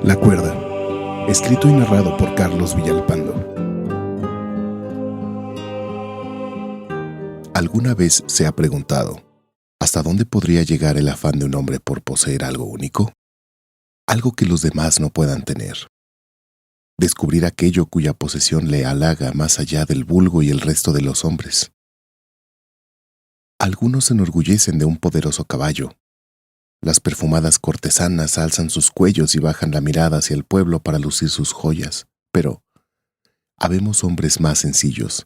La cuerda, escrito y narrado por Carlos Villalpando. ¿Alguna vez se ha preguntado hasta dónde podría llegar el afán de un hombre por poseer algo único? Algo que los demás no puedan tener. Descubrir aquello cuya posesión le halaga más allá del vulgo y el resto de los hombres. Algunos se enorgullecen de un poderoso caballo. Las perfumadas cortesanas alzan sus cuellos y bajan la mirada hacia el pueblo para lucir sus joyas, pero habemos hombres más sencillos,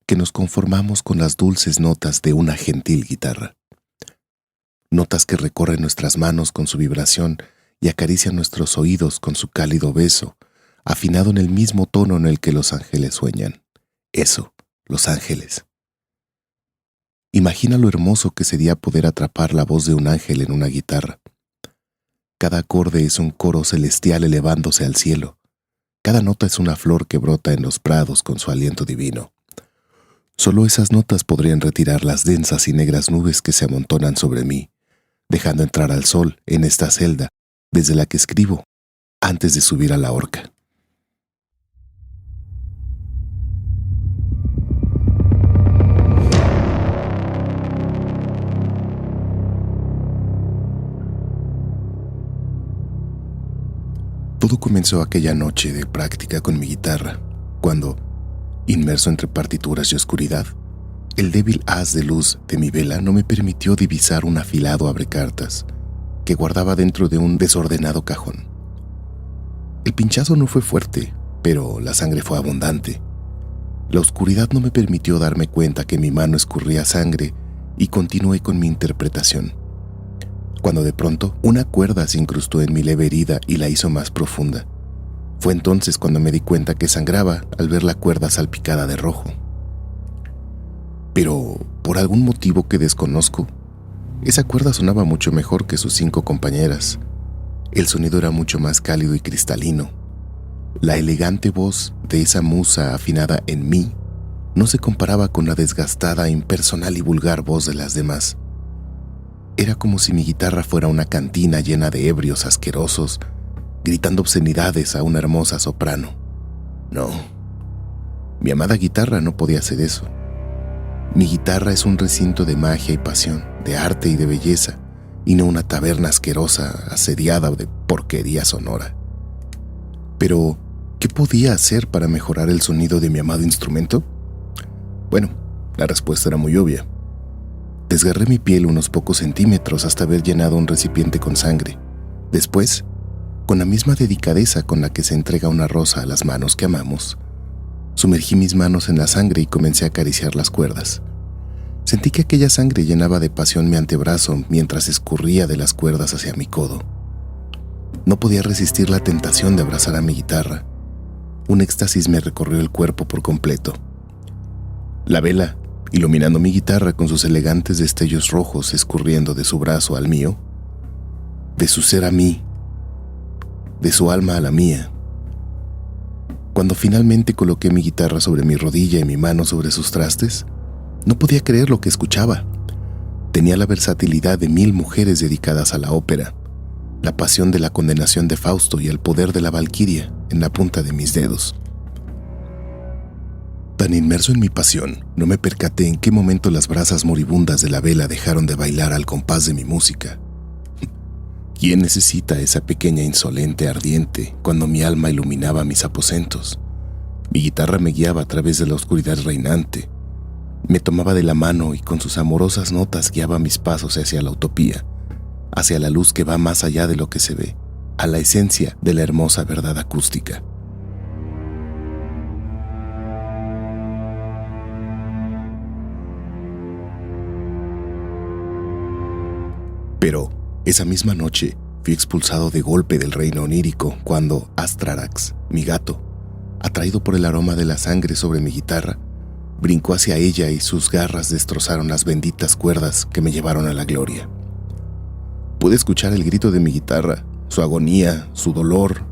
que nos conformamos con las dulces notas de una gentil guitarra. Notas que recorren nuestras manos con su vibración y acarician nuestros oídos con su cálido beso, afinado en el mismo tono en el que los ángeles sueñan. Eso, los ángeles. Imagina lo hermoso que sería poder atrapar la voz de un ángel en una guitarra. Cada acorde es un coro celestial elevándose al cielo. Cada nota es una flor que brota en los prados con su aliento divino. Solo esas notas podrían retirar las densas y negras nubes que se amontonan sobre mí, dejando entrar al sol en esta celda desde la que escribo antes de subir a la horca. Todo comenzó aquella noche de práctica con mi guitarra, cuando, inmerso entre partituras y oscuridad, el débil haz de luz de mi vela no me permitió divisar un afilado abrecartas que guardaba dentro de un desordenado cajón. El pinchazo no fue fuerte, pero la sangre fue abundante. La oscuridad no me permitió darme cuenta que mi mano escurría sangre y continué con mi interpretación, cuando de pronto una cuerda se incrustó en mi leve herida y la hizo más profunda. Fue entonces cuando me di cuenta que sangraba al ver la cuerda salpicada de rojo. Pero, por algún motivo que desconozco, esa cuerda sonaba mucho mejor que sus 5 compañeras. El sonido era mucho más cálido y cristalino. La elegante voz de esa musa afinada en mí no se comparaba con la desgastada, impersonal y vulgar voz de las demás. Era como si mi guitarra fuera una cantina llena de ebrios asquerosos, gritando obscenidades a una hermosa soprano. No, mi amada guitarra no podía hacer eso. Mi guitarra es un recinto de magia y pasión, de arte y de belleza, y no una taberna asquerosa, asediada de porquería sonora. Pero, ¿qué podía hacer para mejorar el sonido de mi amado instrumento? Bueno, la respuesta era muy obvia. Desgarré mi piel unos pocos centímetros hasta haber llenado un recipiente con sangre. Después, con la misma delicadeza con la que se entrega una rosa a las manos que amamos, sumergí mis manos en la sangre y comencé a acariciar las cuerdas. Sentí que aquella sangre llenaba de pasión mi antebrazo mientras escurría de las cuerdas hacia mi codo. No podía resistir la tentación de abrazar a mi guitarra. Un éxtasis me recorrió el cuerpo por completo. La vela, iluminando mi guitarra con sus elegantes destellos rojos escurriendo de su brazo al mío, de su ser a mí, de su alma a la mía. Cuando finalmente coloqué mi guitarra sobre mi rodilla y mi mano sobre sus trastes, no podía creer lo que escuchaba. Tenía la versatilidad de 1000 mujeres dedicadas a la ópera, la pasión de la condenación de Fausto y el poder de la Valquiria en la punta de mis dedos. Tan inmerso en mi pasión, no me percaté en qué momento las brasas moribundas de la vela dejaron de bailar al compás de mi música. ¿Quién necesita esa pequeña insolente ardiente cuando mi alma iluminaba mis aposentos? Mi guitarra me guiaba a través de la oscuridad reinante. Me tomaba de la mano y con sus amorosas notas guiaba mis pasos hacia la utopía, hacia la luz que va más allá de lo que se ve, a la esencia de la hermosa verdad acústica. Pero esa misma noche fui expulsado de golpe del reino onírico cuando Astrarax, mi gato, atraído por el aroma de la sangre sobre mi guitarra, brincó hacia ella y sus garras destrozaron las benditas cuerdas que me llevaron a la gloria. Pude escuchar el grito de mi guitarra, su agonía, su dolor.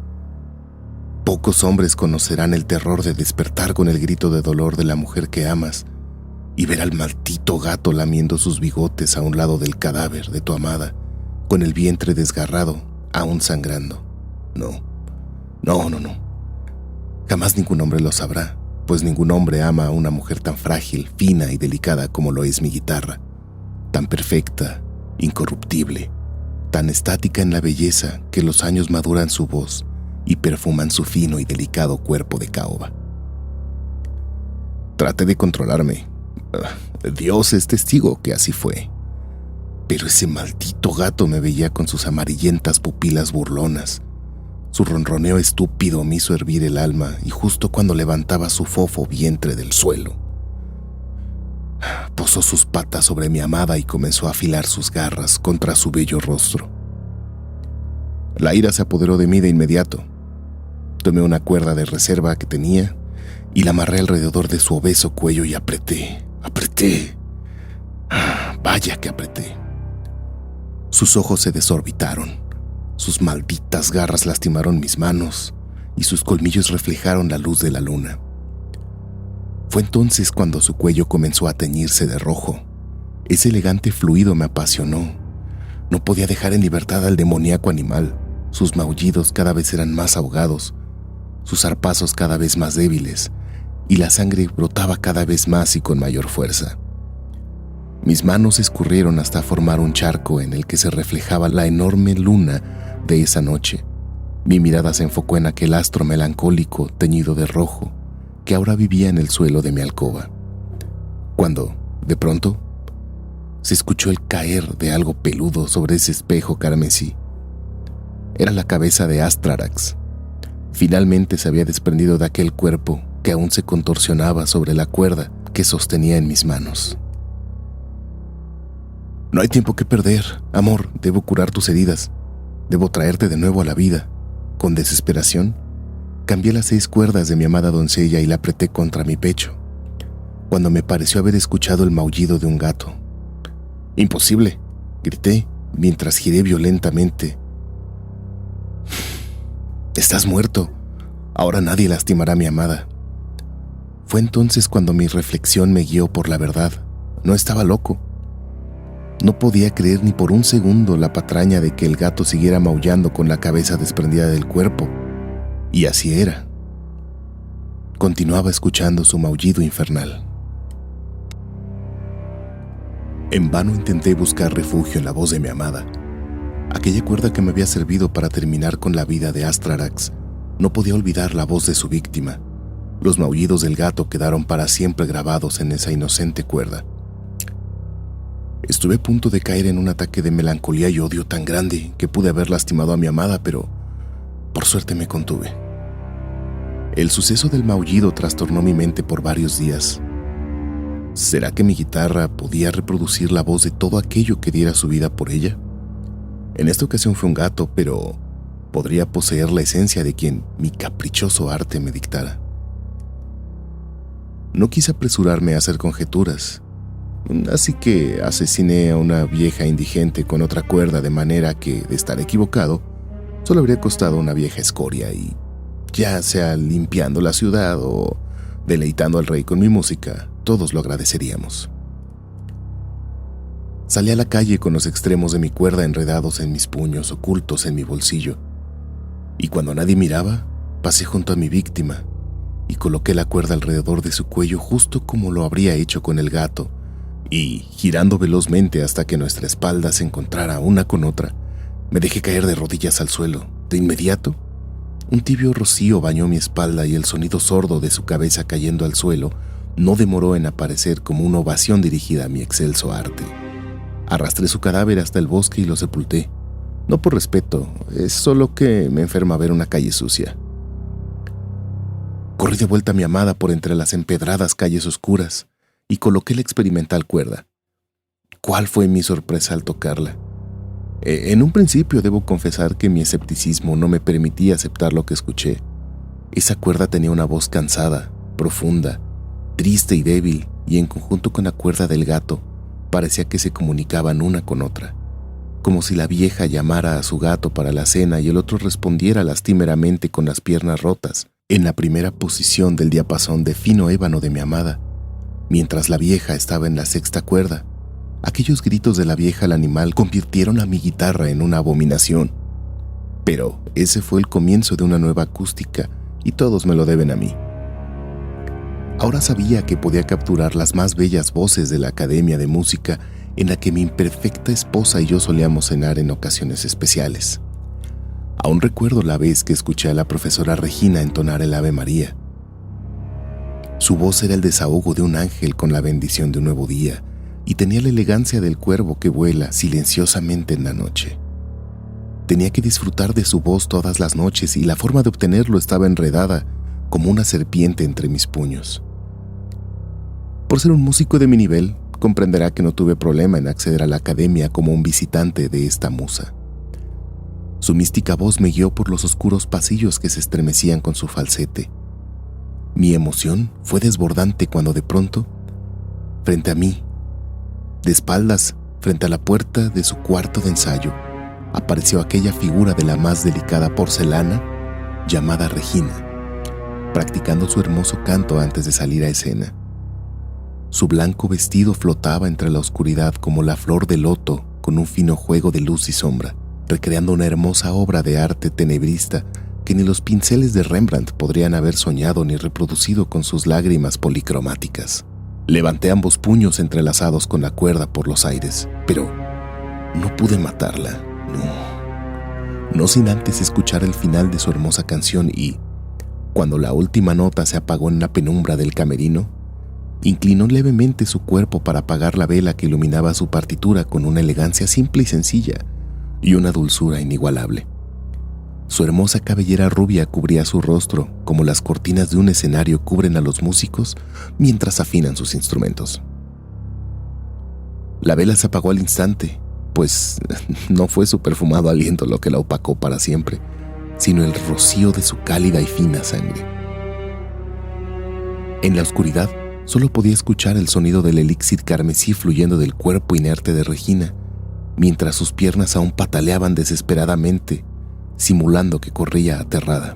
Pocos hombres conocerán el terror de despertar con el grito de dolor de la mujer que amas y ver al maldito gato lamiendo sus bigotes a un lado del cadáver de tu amada, con el vientre desgarrado, aún sangrando. No, No. Jamás ningún hombre lo sabrá, pues ningún hombre ama a una mujer tan frágil, fina y delicada como lo es mi guitarra, tan perfecta, incorruptible, tan estática en la belleza que los años maduran su voz y perfuman su fino y delicado cuerpo de caoba. Traté de controlarme. Dios es testigo que así fue. Pero ese maldito gato me veía con sus amarillentas pupilas burlonas. Su ronroneo estúpido me hizo hervir el alma y justo cuando levantaba su fofo vientre del suelo, posó sus patas sobre mi amada y comenzó a afilar sus garras contra su bello rostro. La ira se apoderó de mí de inmediato. Tomé una cuerda de reserva que tenía y la amarré alrededor de su obeso cuello y apreté. Vaya que apreté. Sus ojos se desorbitaron. Sus malditas garras lastimaron mis manos y sus colmillos reflejaron la luz de la luna. Fue entonces cuando su cuello comenzó a teñirse de rojo. Ese elegante fluido me apasionó. No podía dejar en libertad al demoníaco animal. Sus maullidos cada vez eran más ahogados, sus zarpazos cada vez más débiles, y la sangre brotaba cada vez más y con mayor fuerza. Mis manos escurrieron hasta formar un charco en el que se reflejaba la enorme luna de esa noche. Mi mirada se enfocó en aquel astro melancólico teñido de rojo que ahora vivía en el suelo de mi alcoba. Cuando, de pronto, se escuchó el caer de algo peludo sobre ese espejo carmesí. Era la cabeza de Astrarax. Finalmente se había desprendido de aquel cuerpo que aún se contorsionaba sobre la cuerda que sostenía en mis manos. No hay tiempo que perder, amor, debo curar tus heridas. Debo traerte de nuevo a la vida. Con desesperación, cambié las 6 cuerdas de mi amada doncella y la apreté contra mi pecho, cuando me pareció haber escuchado el maullido de un gato. «¡Imposible!», grité, mientras giré violentamente. «Estás muerto. Ahora nadie lastimará a mi amada». Fue entonces cuando mi reflexión me guió por la verdad. No estaba loco. No podía creer ni por un segundo la patraña de que el gato siguiera maullando con la cabeza desprendida del cuerpo. Y así era. Continuaba escuchando su maullido infernal. En vano intenté buscar refugio en la voz de mi amada. Aquella cuerda que me había servido para terminar con la vida de Astrarax no podía olvidar la voz de su víctima. Los maullidos del gato quedaron para siempre grabados en esa inocente cuerda. Estuve a punto de caer en un ataque de melancolía y odio tan grande que pude haber lastimado a mi amada, pero por suerte me contuve. El suceso del maullido trastornó mi mente por varios días. ¿Será que mi guitarra podía reproducir la voz de todo aquello que diera su vida por ella? En esta ocasión fue un gato, pero podría poseer la esencia de quien mi caprichoso arte me dictara. No quise apresurarme a hacer conjeturas, así que asesiné a una vieja indigente con otra cuerda, de manera que, de estar equivocado, solo habría costado una vieja escoria y, ya sea limpiando la ciudad o deleitando al rey con mi música, todos lo agradeceríamos. Salí a la calle con los extremos de mi cuerda enredados en mis puños, ocultos en mi bolsillo, y cuando nadie miraba, pasé junto a mi víctima y coloqué la cuerda alrededor de su cuello justo como lo habría hecho con el gato, y, girando velozmente hasta que nuestra espalda se encontrara una con otra, me dejé caer de rodillas al suelo. De inmediato, un tibio rocío bañó mi espalda y el sonido sordo de su cabeza cayendo al suelo no demoró en aparecer como una ovación dirigida a mi excelso arte. Arrastré su cadáver hasta el bosque y lo sepulté. No por respeto, es solo que me enferma ver una calle sucia. Corrí de vuelta a mi amada por entre las empedradas calles oscuras y coloqué la experimental cuerda. ¿Cuál fue mi sorpresa al tocarla? En un principio debo confesar que mi escepticismo no me permitía aceptar lo que escuché. Esa cuerda tenía una voz cansada, profunda, triste y débil, y en conjunto con la cuerda del gato, parecía que se comunicaban una con otra, como si la vieja llamara a su gato para la cena y el otro respondiera lastimeramente con las piernas rotas, en la primera posición del diapasón de fino ébano de mi amada, mientras la vieja estaba en la sexta cuerda. Aquellos gritos de la vieja al animal convirtieron a mi guitarra en una abominación. Pero ese fue el comienzo de una nueva acústica y todos me lo deben a mí. Ahora sabía que podía capturar las más bellas voces de la Academia de Música en la que mi imperfecta esposa y yo solíamos cenar en ocasiones especiales. Aún recuerdo la vez que escuché a la profesora Regina entonar el Ave María. Su voz era el desahogo de un ángel con la bendición de un nuevo día y tenía la elegancia del cuervo que vuela silenciosamente en la noche. Tenía que disfrutar de su voz todas las noches y la forma de obtenerlo estaba enredada como una serpiente entre mis puños. Por ser un músico de mi nivel, comprenderá que no tuve problema en acceder a la academia como un visitante de esta musa. Su mística voz me guió por los oscuros pasillos que se estremecían con su falsete. Mi emoción fue desbordante cuando de pronto, frente a mí, de espaldas, frente a la puerta de su cuarto de ensayo, apareció aquella figura de la más delicada porcelana llamada Regina, practicando su hermoso canto antes de salir a escena. Su blanco vestido flotaba entre la oscuridad como la flor de loto con un fino juego de luz y sombra, recreando una hermosa obra de arte tenebrista que ni los pinceles de Rembrandt podrían haber soñado ni reproducido con sus lágrimas policromáticas. Levanté ambos puños entrelazados con la cuerda por los aires, pero no pude matarla, no sin antes escuchar el final de su hermosa canción y, cuando la última nota se apagó en la penumbra del camerino, inclinó levemente su cuerpo para apagar la vela que iluminaba su partitura con una elegancia simple y sencilla y una dulzura inigualable. Su hermosa cabellera rubia cubría su rostro como las cortinas de un escenario cubren a los músicos mientras afinan sus instrumentos. La vela se apagó al instante, pues no fue su perfumado aliento lo que la opacó para siempre, sino el rocío de su cálida y fina sangre. En la oscuridad, solo podía escuchar el sonido del elixir carmesí fluyendo del cuerpo inerte de Regina, mientras sus piernas aún pataleaban desesperadamente, simulando que corría aterrada.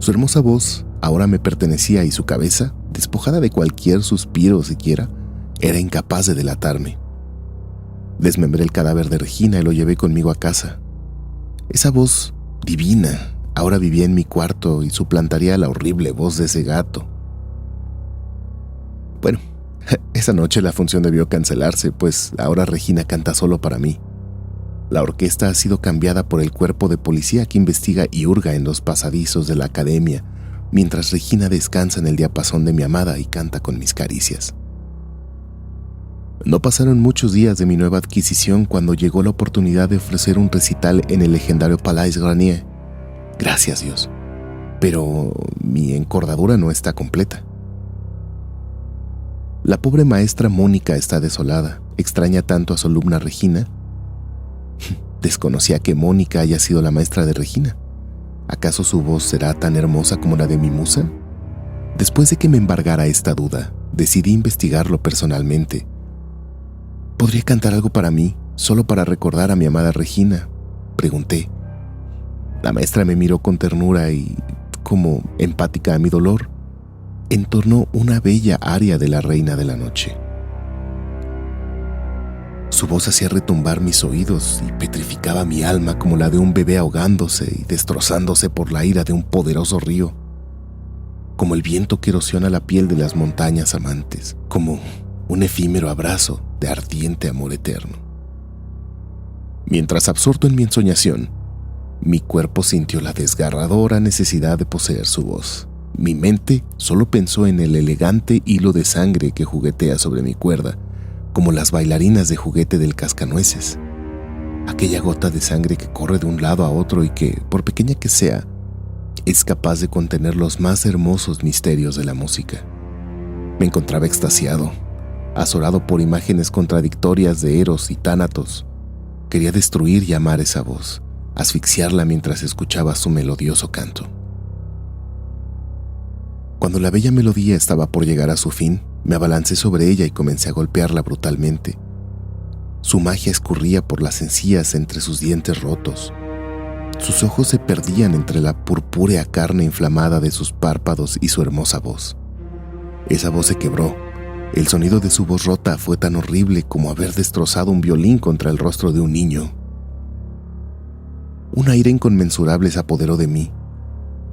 Su hermosa voz ahora me pertenecía y su cabeza, despojada de cualquier suspiro siquiera, era incapaz de delatarme. Desmembré el cadáver de Regina y lo llevé conmigo a casa. Esa voz divina ahora vivía en mi cuarto y suplantaría la horrible voz de ese gato. Bueno, esa noche la función debió cancelarse, pues ahora Regina canta solo para mí. La orquesta ha sido cambiada por el cuerpo de policía que investiga y hurga en los pasadizos de la academia, mientras Regina descansa en el diapasón de mi amada y canta con mis caricias. No pasaron muchos días de mi nueva adquisición cuando llegó la oportunidad de ofrecer un recital en el legendario Palais Garnier. Gracias, Dios. Pero mi encordadura no está completa. La pobre maestra Mónica está desolada, extraña tanto a su alumna Regina. Desconocía que Mónica haya sido la maestra de Regina. ¿Acaso su voz será tan hermosa como la de mi musa? Después de que me embargara esta duda, decidí investigarlo personalmente. ¿Podría cantar algo para mí, solo para recordar a mi amada Regina?, pregunté. La maestra me miró con ternura y, como empática a mi dolor, entonó una bella aria de la Reina de la Noche. Su voz hacía retumbar mis oídos y petrificaba mi alma como la de un bebé ahogándose y destrozándose por la ira de un poderoso río, como el viento que erosiona la piel de las montañas amantes, como un efímero abrazo de ardiente amor eterno. Mientras absorto en mi ensoñación, mi cuerpo sintió la desgarradora necesidad de poseer su voz. Mi mente solo pensó en el elegante hilo de sangre que juguetea sobre mi cuerda, como las bailarinas de juguete del cascanueces. Aquella gota de sangre que corre de un lado a otro y que, por pequeña que sea, es capaz de contener los más hermosos misterios de la música. Me encontraba extasiado, azorado por imágenes contradictorias de Eros y Tánatos. Quería destruir y amar esa voz, asfixiarla mientras escuchaba su melodioso canto. Cuando la bella melodía estaba por llegar a su fin, me abalancé sobre ella y comencé a golpearla brutalmente. Su magia escurría por las encías entre sus dientes rotos. Sus ojos se perdían entre la purpúrea carne inflamada de sus párpados y su hermosa voz. Esa voz se quebró. El sonido de su voz rota fue tan horrible como haber destrozado un violín contra el rostro de un niño. Un aire inconmensurable se apoderó de mí.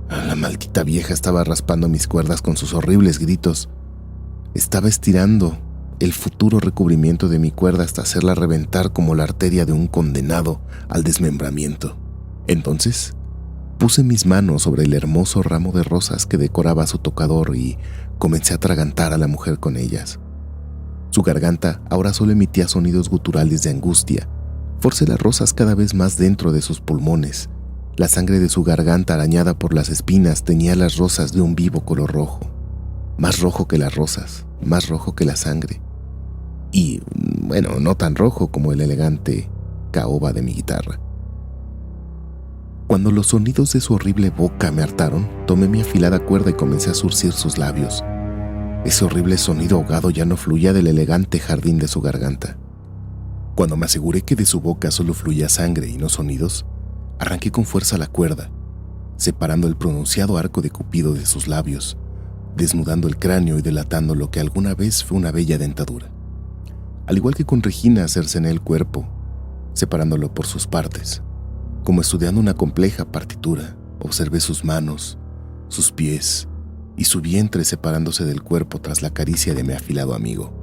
La maldita vieja estaba raspando mis cuerdas con sus horribles gritos. Estaba estirando el futuro recubrimiento de mi cuerda hasta hacerla reventar como la arteria de un condenado al desmembramiento. Entonces, puse mis manos sobre el hermoso ramo de rosas que decoraba su tocador y comencé a atragantar a la mujer con ellas. Su garganta ahora solo emitía sonidos guturales de angustia. Forcé las rosas cada vez más dentro de sus pulmones. La sangre de su garganta, arañada por las espinas, teñía las rosas de un vivo color rojo. Más rojo que las rosas, más rojo que la sangre. Y, bueno, no tan rojo como el elegante caoba de mi guitarra. Cuando los sonidos de su horrible boca me hartaron, tomé mi afilada cuerda y comencé a zurcir sus labios. Ese horrible sonido ahogado ya no fluía del elegante jardín de su garganta. Cuando me aseguré que de su boca solo fluía sangre y no sonidos, arranqué con fuerza la cuerda, separando el pronunciado arco de Cupido de sus labios, desnudando el cráneo y delatando lo que alguna vez fue una bella dentadura. Al igual que con Regina, cercené el cuerpo, separándolo por sus partes. Como estudiando una compleja partitura, observé sus manos, sus pies y su vientre separándose del cuerpo tras la caricia de mi afilado amigo.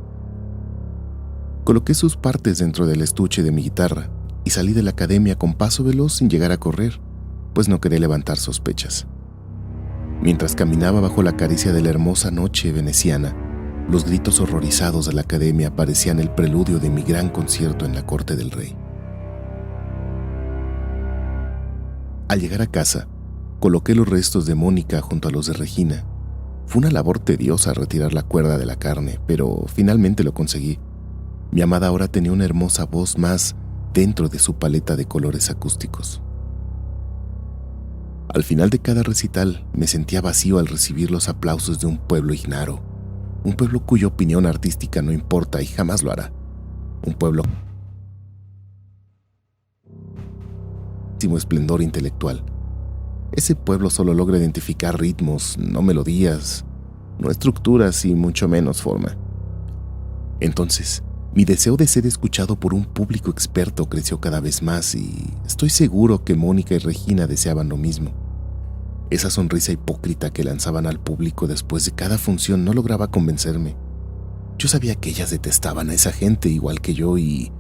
Coloqué sus partes dentro del estuche de mi guitarra y salí de la academia con paso veloz sin llegar a correr, pues no quería levantar sospechas. Mientras caminaba bajo la caricia de la hermosa noche veneciana, los gritos horrorizados de la academia parecían el preludio de mi gran concierto en la corte del rey. Al llegar a casa, coloqué los restos de Mónica junto a los de Regina. Fue una labor tediosa retirar la cuerda de la carne, pero finalmente lo conseguí. Mi amada ahora tenía una hermosa voz más dentro de su paleta de colores acústicos. Al final de cada recital me sentía vacío al recibir los aplausos de un pueblo ignaro, un pueblo cuya opinión artística no importa y jamás lo hará, un pueblo esplendor intelectual. Ese pueblo solo logra identificar ritmos, no melodías, no estructuras y mucho menos forma. Entonces, mi deseo de ser escuchado por un público experto creció cada vez más y estoy seguro que Mónica y Regina deseaban lo mismo. Esa sonrisa hipócrita que lanzaban al público después de cada función no lograba convencerme. Yo sabía que ellas detestaban a esa gente igual que yo y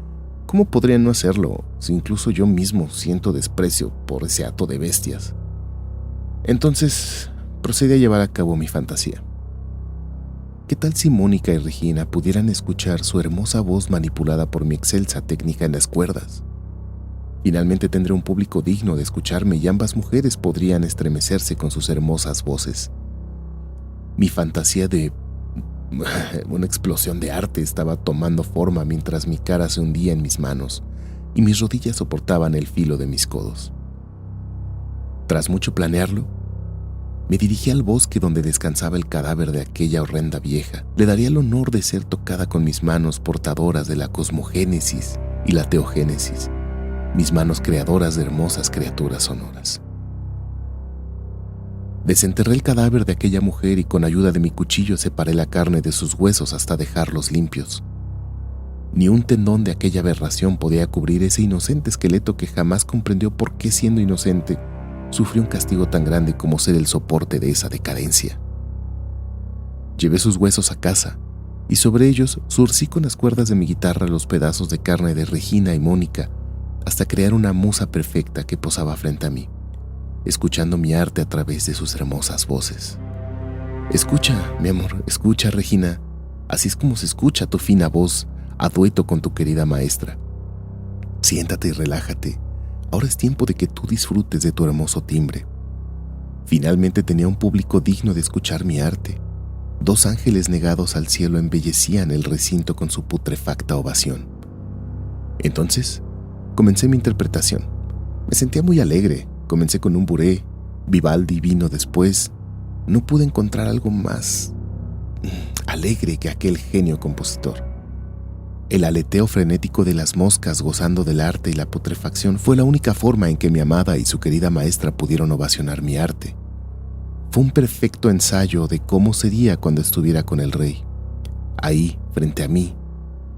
¿cómo podrían no hacerlo si incluso yo mismo siento desprecio por ese hato de bestias? Entonces, procedí a llevar a cabo mi fantasía. ¿Qué tal si Mónica y Regina pudieran escuchar su hermosa voz manipulada por mi excelsa técnica en las cuerdas? Finalmente tendré un público digno de escucharme y ambas mujeres podrían estremecerse con sus hermosas voces. Mi fantasía de una explosión de arte estaba tomando forma mientras mi cara se hundía en mis manos y mis rodillas soportaban el filo de mis codos. Tras mucho planearlo, me dirigí al bosque donde descansaba el cadáver de aquella horrenda vieja. Le daría el honor de ser tocada con mis manos portadoras de la cosmogénesis y la teogénesis, mis manos creadoras de hermosas criaturas sonoras. Desenterré el cadáver de aquella mujer y con ayuda de mi cuchillo separé la carne de sus huesos hasta dejarlos limpios. Ni un tendón de aquella aberración podía cubrir ese inocente esqueleto que jamás comprendió por qué, siendo inocente, sufrió un castigo tan grande como ser el soporte de esa decadencia. Llevé sus huesos a casa y sobre ellos zurcí con las cuerdas de mi guitarra los pedazos de carne de Regina y Mónica hasta crear una musa perfecta que posaba frente a mí, escuchando mi arte a través de sus hermosas voces. Escucha, mi amor, escucha, Regina. Así es como se escucha tu fina voz a dueto con tu querida maestra. Siéntate y relájate. Ahora es tiempo de que tú disfrutes de tu hermoso timbre. Finalmente tenía un público digno de escuchar mi arte. 2 ángeles negados al cielo embellecían el recinto con su putrefacta ovación. Entonces, comencé mi interpretación. Me sentía muy alegre. Comencé con un buré, Vivaldi vino después. No pude encontrar algo más alegre que aquel genio compositor. El aleteo frenético de las moscas gozando del arte y la putrefacción fue la única forma en que mi amada y su querida maestra pudieron ovacionar mi arte. Fue un perfecto ensayo de cómo sería cuando estuviera con el rey. Ahí, frente a mí,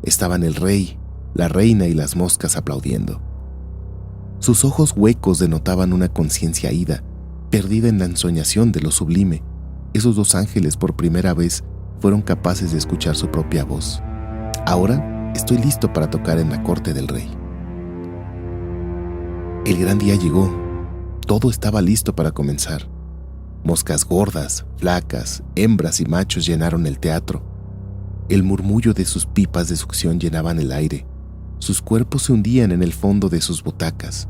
estaban el rey, la reina y las moscas aplaudiendo. Sus ojos huecos denotaban una conciencia ida, perdida en la ensoñación de lo sublime. Esos dos ángeles por primera vez fueron capaces de escuchar su propia voz. Ahora estoy listo para tocar en la corte del rey. El gran día llegó. Todo estaba listo para comenzar. Moscas gordas, flacas, hembras y machos llenaron el teatro. El murmullo de sus pipas de succión llenaban el aire. Sus cuerpos se hundían en el fondo de sus butacas.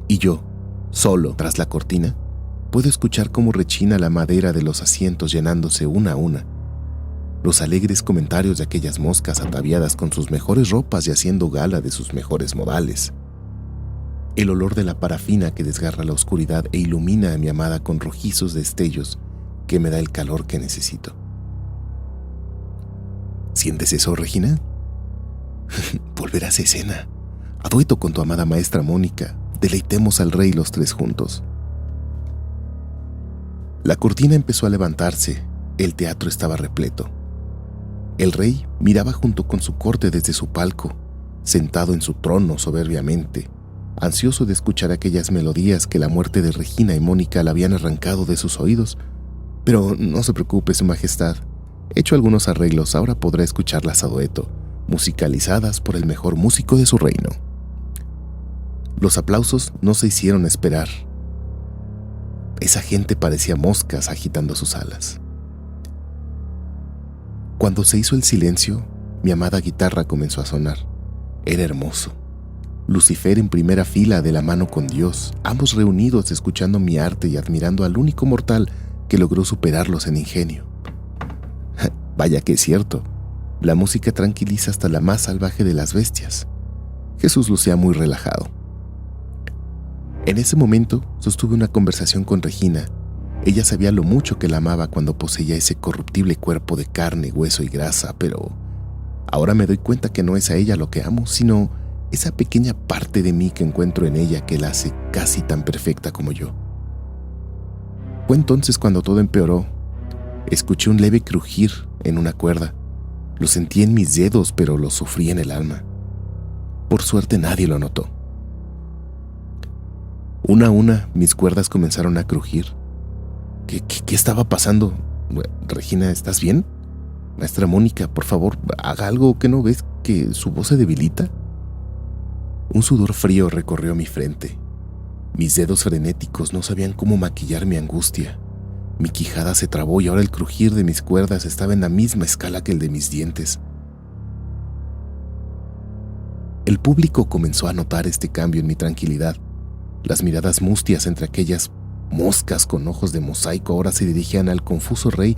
Y yo, solo tras la cortina, puedo escuchar cómo rechina la madera de los asientos llenándose una a una. Los alegres comentarios de aquellas moscas ataviadas con sus mejores ropas y haciendo gala de sus mejores modales. El olor de la parafina que desgarra la oscuridad e ilumina a mi amada con rojizos destellos que me da el calor que necesito. ¿Sientes eso, Regina? Volver a esa escena. A dueto con tu amada maestra Mónica. Deleitemos al rey los tres juntos. La cortina empezó a levantarse. El teatro estaba repleto. El rey miraba junto con su corte desde su palco, sentado en su trono soberbiamente, ansioso de escuchar aquellas melodías que la muerte de Regina y Mónica le habían arrancado de sus oídos. Pero no se preocupe, su majestad. He hecho algunos arreglos, ahora podrá escucharlas a dueto, musicalizadas por el mejor músico de su reino. Los aplausos no se hicieron esperar. Esa gente parecía moscas agitando sus alas. Cuando se hizo el silencio, mi amada guitarra comenzó a sonar. Era hermoso. Lucifer en primera fila de la mano con Dios, ambos reunidos escuchando mi arte y admirando al único mortal que logró superarlos en ingenio. Vaya que es cierto, la música tranquiliza hasta la más salvaje de las bestias. Jesús lucía muy relajado. En ese momento sostuve una conversación con Regina. Ella sabía lo mucho que la amaba cuando poseía ese corruptible cuerpo de carne, hueso y grasa, pero ahora me doy cuenta que no es a ella lo que amo, sino esa pequeña parte de mí que encuentro en ella que la hace casi tan perfecta como yo. Fue entonces cuando todo empeoró. Escuché un leve crujir en una cuerda. Lo sentí en mis dedos, pero lo sufrí en el alma. Por suerte nadie lo notó. Una a una, mis cuerdas comenzaron a crujir. ¿Qué estaba pasando? Regina, ¿estás bien? Maestra Mónica, por favor, haga algo. ¿Que no ves que su voz se debilita? Un sudor frío recorrió mi frente. Mis dedos frenéticos no sabían cómo maquillar mi angustia. Mi quijada se trabó y ahora el crujir de mis cuerdas estaba en la misma escala que el de mis dientes. El público comenzó a notar este cambio en mi tranquilidad. Las miradas mustias entre aquellas moscas con ojos de mosaico ahora se dirigían al confuso rey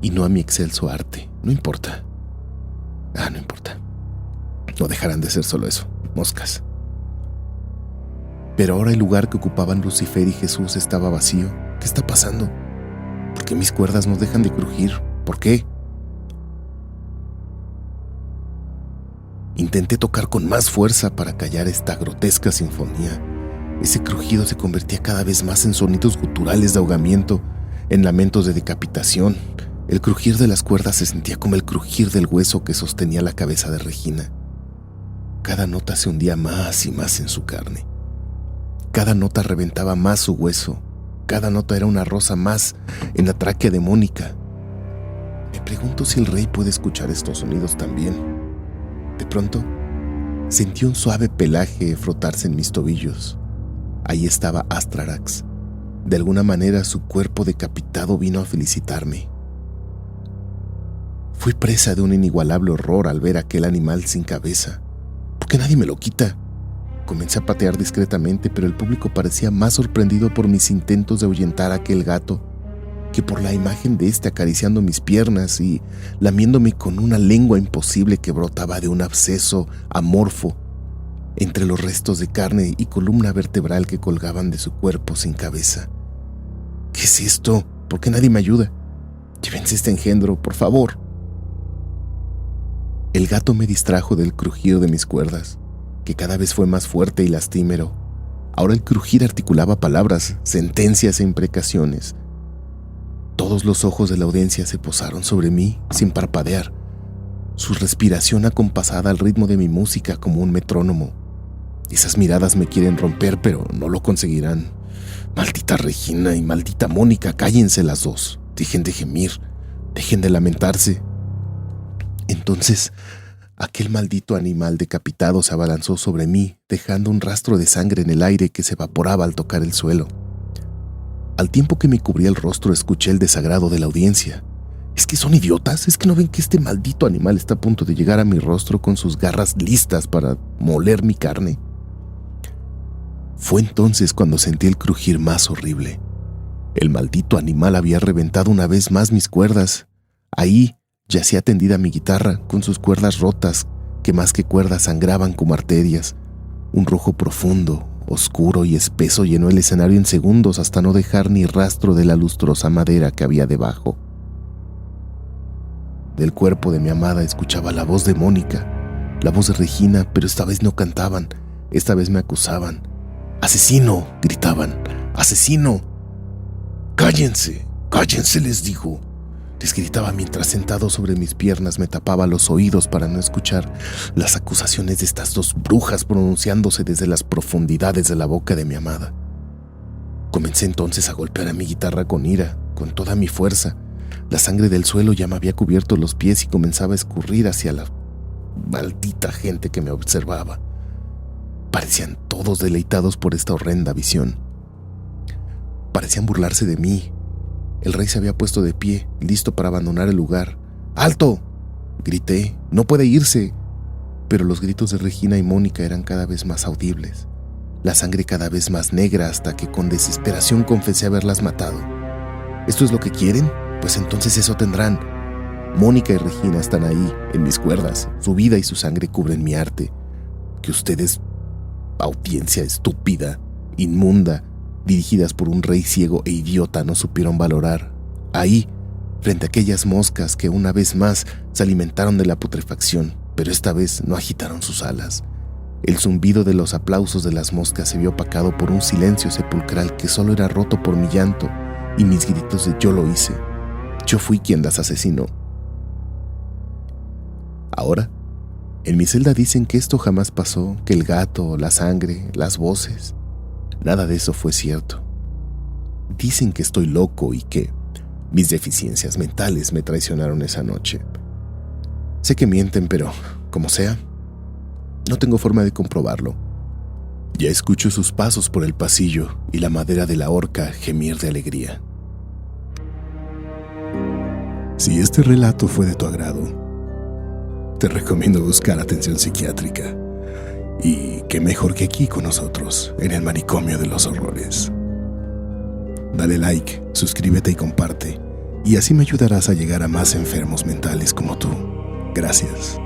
y no a mi excelso arte. No importa. No importa. No dejarán de ser solo eso, moscas. Pero ahora el lugar que ocupaban Lucifer y Jesús estaba vacío. ¿Qué está pasando? ¿Por qué mis cuerdas no dejan de crujir? ¿Por qué? Intenté tocar con más fuerza para callar esta grotesca sinfonía. Ese crujido se convertía cada vez más en sonidos guturales de ahogamiento, en lamentos de decapitación. El crujir de las cuerdas se sentía como el crujir del hueso que sostenía la cabeza de Regina. Cada nota se hundía más y más en su carne. Cada nota reventaba más su hueso. Cada nota era una rosa más en la tráquea de Mónica. Me pregunto si el rey puede escuchar estos sonidos también. De pronto, sentí un suave pelaje frotarse en mis tobillos. Ahí estaba Astrarax. De alguna manera su cuerpo decapitado vino a felicitarme. Fui presa de un inigualable horror al ver aquel animal sin cabeza. ¿Por qué nadie me lo quita? Comencé a patear discretamente, pero el público parecía más sorprendido por mis intentos de ahuyentar a aquel gato que por la imagen de este acariciando mis piernas y lamiéndome con una lengua imposible que brotaba de un absceso amorfo entre los restos de carne y columna vertebral que colgaban de su cuerpo sin cabeza. ¿Qué es esto? ¿Por qué nadie me ayuda? Llévense este engendro, por favor. El gato me distrajo del crujir de mis cuerdas, que cada vez fue más fuerte y lastimero. Ahora el crujir articulaba palabras, sentencias e imprecaciones. Todos los ojos de la audiencia se posaron sobre mí sin parpadear, su respiración acompasada al ritmo de mi música como un metrónomo. Esas miradas me quieren romper, pero no lo conseguirán. Maldita Regina y maldita Mónica, cállense las dos. Dejen de gemir, dejen de lamentarse. Entonces, aquel maldito animal decapitado se abalanzó sobre mí, dejando un rastro de sangre en el aire que se evaporaba al tocar el suelo. Al tiempo que me cubría el rostro, escuché el desagrado de la audiencia. ¿Es que son idiotas? ¿Es que no ven que este maldito animal está a punto de llegar a mi rostro con sus garras listas para moler mi carne? Fue entonces cuando sentí el crujir más horrible. El maldito animal había reventado una vez más mis cuerdas. Ahí yacía tendida mi guitarra, con sus cuerdas rotas, que más que cuerdas sangraban como arterias. Un rojo profundo, oscuro y espeso llenó el escenario en segundos hasta no dejar ni rastro de la lustrosa madera que había debajo. Del cuerpo de mi amada escuchaba la voz de Mónica, la voz de Regina, pero esta vez no cantaban, esta vez me acusaban. ¡Asesino!, gritaban. ¡Asesino! ¡Cállense! ¡Cállense!, les digo. Les gritaba mientras sentado sobre mis piernas me tapaba los oídos para no escuchar las acusaciones de estas dos brujas pronunciándose desde las profundidades de la boca de mi amada. Comencé entonces a golpear a mi guitarra con ira, con toda mi fuerza. La sangre del suelo ya me había cubierto los pies y comenzaba a escurrir hacia la maldita gente que me observaba. Parecían todos deleitados por esta horrenda visión. Parecían burlarse de mí. El rey se había puesto de pie, listo para abandonar el lugar. ¡Alto!, grité. ¡No puede irse! Pero los gritos de Regina y Mónica eran cada vez más audibles. La sangre cada vez más negra hasta que con desesperación confesé haberlas matado. ¿Esto es lo que quieren? Pues entonces eso tendrán. Mónica y Regina están ahí, en mis cuerdas. Su vida y su sangre cubren mi arte. Que ustedes, audiencia estúpida, inmunda, dirigidas por un rey ciego e idiota, no supieron valorar. Ahí, frente a aquellas moscas que una vez más se alimentaron de la putrefacción, pero esta vez no agitaron sus alas. El zumbido de los aplausos de las moscas se vio opacado por un silencio sepulcral que solo era roto por mi llanto y mis gritos de «yo lo hice». Yo fui quien las asesinó. Ahora, en mi celda dicen que esto jamás pasó, que el gato, la sangre, las voces, nada de eso fue cierto. Dicen que estoy loco y que mis deficiencias mentales me traicionaron esa noche. Sé que mienten, pero, como sea, no tengo forma de comprobarlo. Ya escucho sus pasos por el pasillo y la madera de la horca gemir de alegría. Si este relato fue de tu agrado, te recomiendo buscar atención psiquiátrica. Y qué mejor que aquí con nosotros, en el manicomio de los horrores. Dale like, suscríbete y comparte, y así me ayudarás a llegar a más enfermos mentales como tú. Gracias.